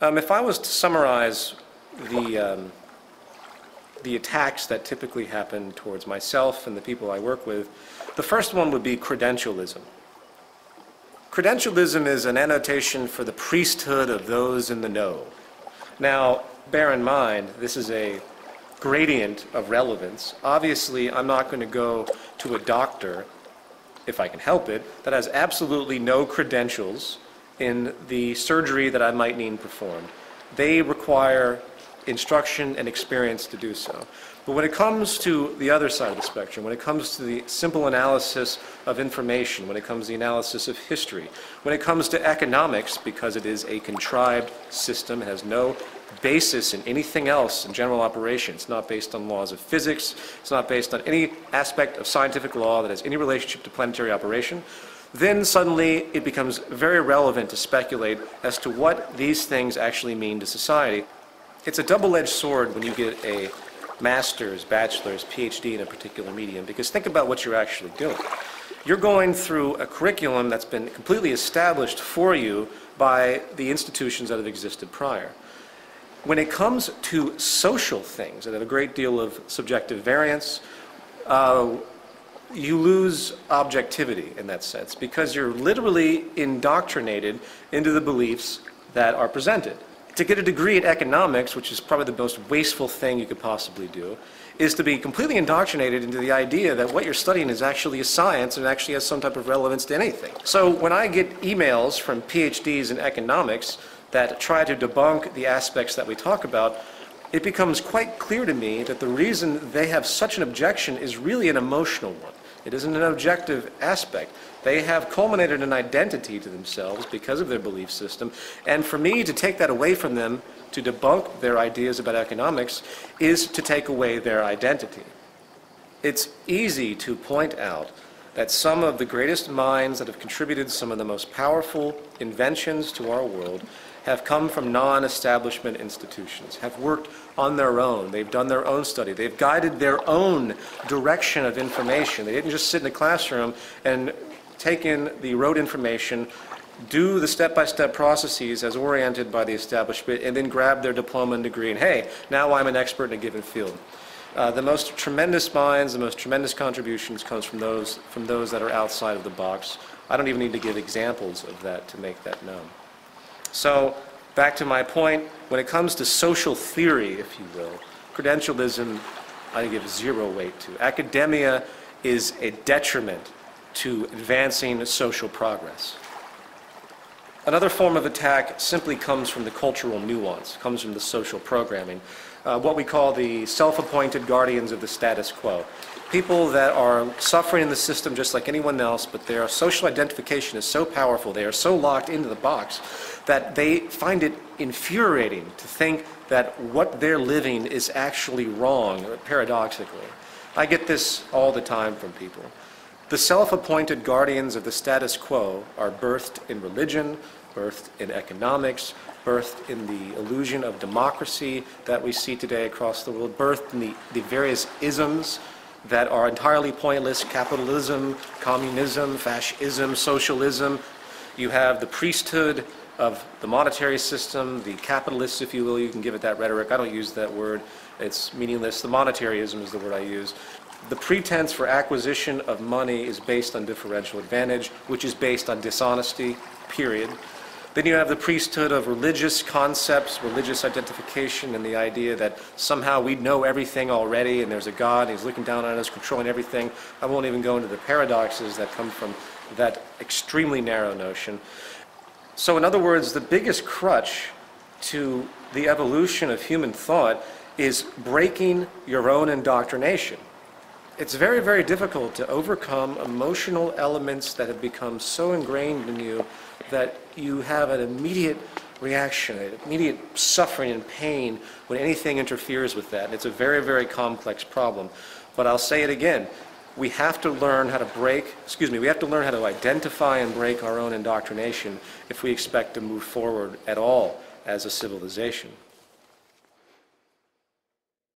If I was to summarize the attacks that typically happen towards myself and the people I work with, the first one would be credentialism. Credentialism is an annotation for the priesthood of those in the know. Now, bear in mind, this is a gradient of relevance. Obviously, I'm not going to go to a doctor, if I can help it, that has absolutely no credentials in the surgery that I might need performed. They require instruction and experience to do so. But when it comes to the other side of the spectrum, when it comes to the simple analysis of information, when it comes to the analysis of history, when it comes to economics, because it is a contrived system, it has no basis in anything else in general operation. It's not based on laws of physics. It's not based on any aspect of scientific law that has any relationship to planetary operation. Then suddenly it becomes very relevant to speculate as to what these things actually mean to society. It's a double-edged sword when you get a master's, bachelor's, PhD in a particular medium, because think about what you're actually doing. You're going through a curriculum that's been completely established for you by the institutions that have existed prior. When it comes to social things that have a great deal of subjective variance, you lose objectivity in that sense, because you're literally indoctrinated into the beliefs that are presented. To get a degree at economics, which is probably the most wasteful thing you could possibly do, is to be completely indoctrinated into the idea that what you're studying is actually a science and actually has some type of relevance to anything. So when I get emails from PhDs in economics that try to debunk the aspects that we talk about, it becomes quite clear to me that the reason they have such an objection is really an emotional one. It isn't an objective aspect. They have culminated an identity to themselves because of their belief system, and for me to take that away from them, to debunk their ideas about economics, is to take away their identity. It's easy to point out that some of the greatest minds that have contributed some of the most powerful inventions to our world have come from non-establishment institutions, have worked on their own. They've done their own study. They've guided their own direction of information. They didn't just sit in a classroom and take in the rote information, do the step-by-step processes as oriented by the establishment, and then grab their diploma and degree, and hey, now I'm an expert in a given field. The most tremendous minds, the most tremendous contributions comes from those that are outside of the box. I don't even need to give examples of that to make that known. So, back to my point, when it comes to social theory, if you will, credentialism I give zero weight to. Academia is a detriment to advancing social progress. Another form of attack simply comes from the cultural nuance, comes from the social programming, what we call the self-appointed guardians of the status quo. People that are suffering in the system just like anyone else, but their social identification is so powerful, they are so locked into the box, that they find it infuriating to think that what they're living is actually wrong, paradoxically. I get this all the time from people. The self-appointed guardians of the status quo are birthed in religion, birthed in economics, birthed in the illusion of democracy that we see today across the world, birthed in the various isms that are entirely pointless: capitalism, communism, fascism, socialism. You have the priesthood of the monetary system, the capitalists, if you will. You can give it that rhetoric. I don't use that word. It's meaningless. The monetarianism is the word I use. The pretense for acquisition of money is based on differential advantage, which is based on dishonesty, period. Then you have the priesthood of religious concepts, religious identification, and the idea that somehow we know everything already and there's a God and he's looking down on us, controlling everything. I won't even go into the paradoxes that come from that extremely narrow notion. So in other words, the biggest crutch to the evolution of human thought is breaking your own indoctrination. It's very, very difficult to overcome emotional elements that have become so ingrained in you that you have an immediate reaction, an immediate suffering and pain when anything interferes with that. And it's a very, very complex problem. But I'll say it again. We have to learn how to we have to learn how to identify and break our own indoctrination if we expect to move forward at all as a civilization.